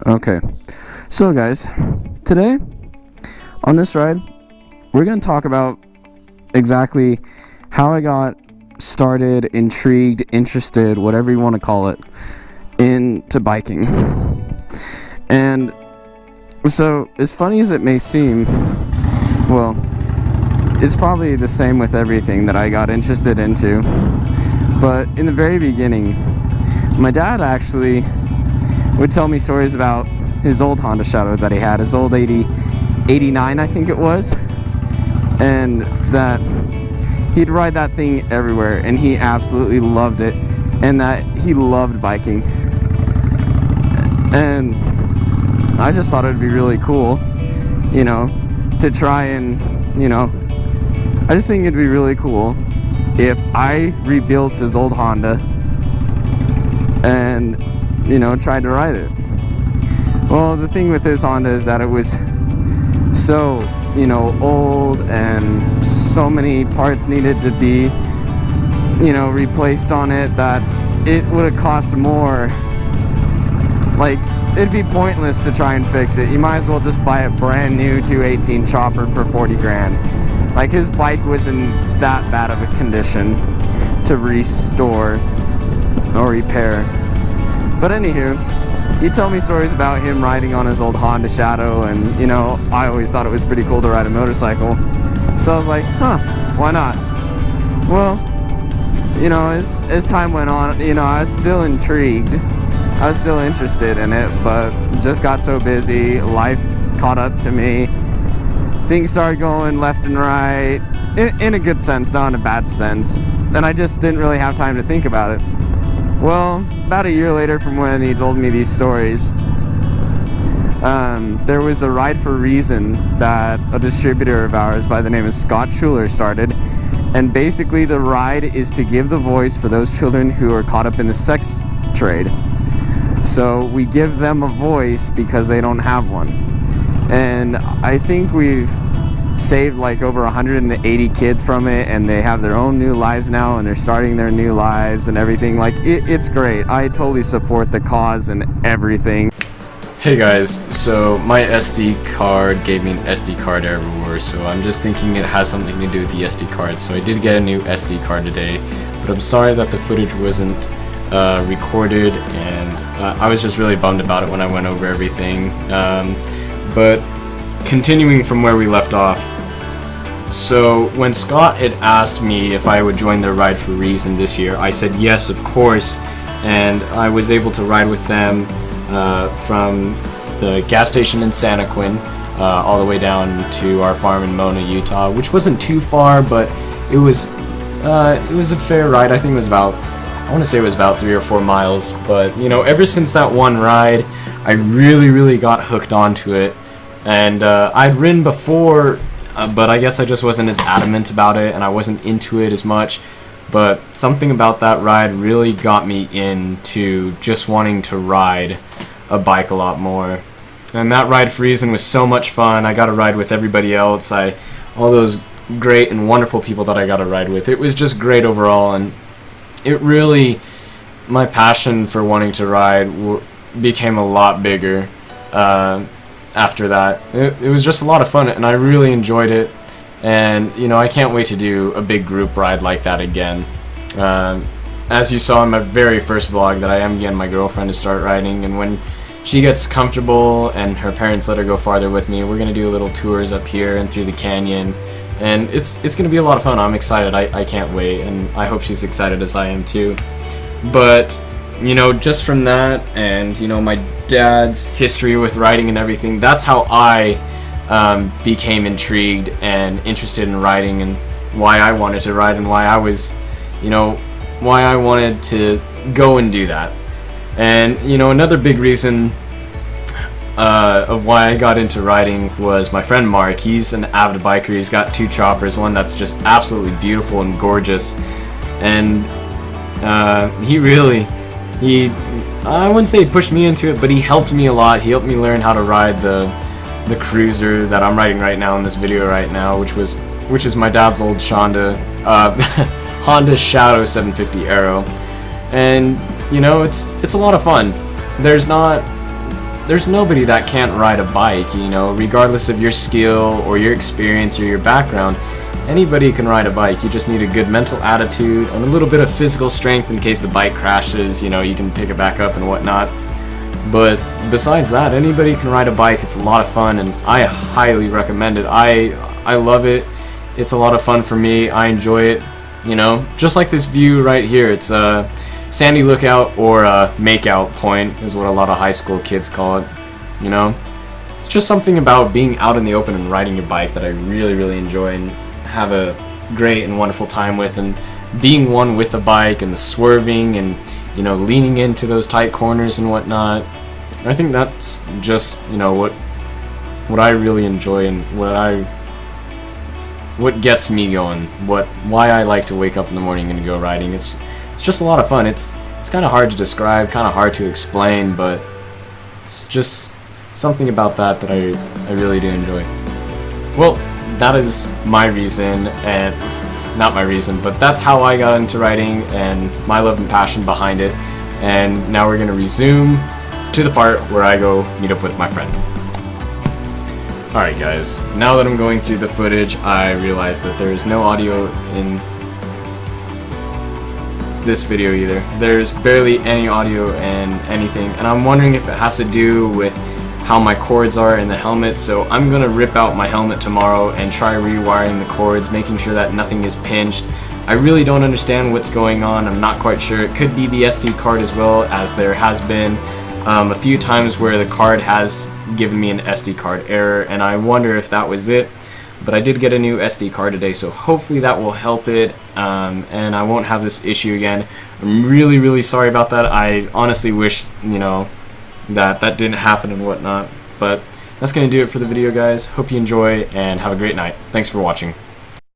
Okay, so guys, today on this ride, we're going to talk about exactly how I got started, intrigued, interested, whatever you want to call it, into biking. And so, as funny as it may seem, well, it's probably the same with everything that I got interested into. But in the very beginning, my dad actually would tell me stories about his old Honda Shadow that he had, his old 89 I think it was, and that he'd ride that thing everywhere, and he absolutely loved it, and that he loved biking. And I just thought it'd be really cool, to try and, I just think it'd be really cool if I rebuilt his old Honda and tried to ride it. Well, the thing with this Honda is that it was so, old, and so many parts needed to be, replaced on it, that it would have cost more. Like, it'd be pointless to try and fix it. You might as well just buy a brand new 218 chopper for 40 grand. Like, his bike was in that bad of a condition to restore or repair. But anywho, he'd tell me stories about him riding on his old Honda Shadow, and I always thought it was pretty cool to ride a motorcycle. So I was like, why not? Well, as time went on, I was still intrigued. I was still interested in it, but just got so busy, life caught up to me. Things started going left and right, in a good sense, not in a bad sense. And I just didn't really have time to think about it. Well, about a year later from when he told me these stories, there was a Ride for Reason that a distributor of ours by the name of Scott Schuler started. And basically the ride is to give the voice for those children who are caught up in the sex trade. So we give them a voice because they don't have one. And I think we've saved like over 180 kids from it, and they have their own new lives now, and they're starting their new lives and everything. Like, it's great. I totally support the cause and everything. Hey guys, so my SD card gave me an SD card error, so I'm just thinking it has something to do with the SD card. So I did get a new SD card today, but I'm sorry that the footage wasn't recorded, and I was just really bummed about it when I went over everything. But continuing from where we left off, so when Scott had asked me if I would join the Ride for Reason this year, I said yes, of course, and I was able to ride with them from the gas station in Santaquin all the way down to our farm in Mona, Utah, which wasn't too far, but it was a fair ride. I think it was about, I want to say it was about 3 or 4 miles, but ever since that one ride, I really got hooked onto it. And I'd ridden before, but I guess I just wasn't as adamant about it, and I wasn't into it as much. But something about that ride really got me into just wanting to ride a bike a lot more. And that Ride for Reason was so much fun. I got to ride with everybody else. All those great and wonderful people that I got to ride with. It was just great overall, and it really, my passion for wanting to ride became a lot bigger after that. It was just a lot of fun, and I really enjoyed it. And I can't wait to do a big group ride like that again. As you saw in my very first vlog, that I am getting my girlfriend to start riding, and when she gets comfortable and her parents let her go farther with me, we're gonna do little tours up here and through the canyon, and it's gonna be a lot of fun. I'm excited. I can't wait, and I hope she's excited as I am too. But just from that, and my dad's history with riding and everything, that's how I became intrigued and interested in riding, and why I wanted to ride, and why I was, why I wanted to go and do that. And another big reason of why I got into riding was my friend Mark. He's an avid biker. He's got 2 choppers, one that's just absolutely beautiful and gorgeous, and I wouldn't say he pushed me into it, but he helped me a lot. He helped me learn how to ride the cruiser that I'm riding right now in this video right now, which is my dad's old Honda Shadow 750 Aero. And it's a lot of fun. There's there's nobody that can't ride a bike, you know, regardless of your skill or your experience or your background. Anybody can ride a bike. You just need a good mental attitude and a little bit of physical strength in case the bike crashes, you know, you can pick it back up and whatnot. But besides that, anybody can ride a bike. It's a lot of fun, and I highly recommend it. I love it. It's a lot of fun for me. I enjoy it, you know, just like this view right here. It's a Sandy Lookout, or a Makeout Point is what a lot of high school kids call it, you know. It's just something about being out in the open and riding your bike that I really, really enjoy and have a great and wonderful time with, and being one with the bike and the swerving and, you know, leaning into those tight corners and whatnot. I think that's just, you know, what I really enjoy and what gets me going, why I like to wake up in the morning and go riding. It's just a lot of fun. It's kind of hard to describe, kind of hard to explain, but it's just something about that I really do enjoy. Well, that is my reason, and not my reason, but that's how I got into riding and my love and passion behind it. And now we're gonna resume to the part where I go meet up with my friend. Alright guys, now that I'm going through the footage, I realize that there is no audio in this video either. There's barely any audio in anything, and I'm wondering if it has to do with how my cords are in the helmet. So I'm gonna rip out my helmet tomorrow and try rewiring the cords, making sure that nothing is pinched. I really don't understand what's going on. I'm not quite sure. It could be the SD card as well, as there has been a few times where the card has given me an SD card error, and I wonder if that was it. But I did get a new SD card today, so hopefully that will help it, and I won't have this issue again. I'm really, really sorry about that. I honestly wish, you know, that didn't happen and whatnot. But that's going to do it for the video, guys. Hope you enjoy, and have a great night. Thanks for watching.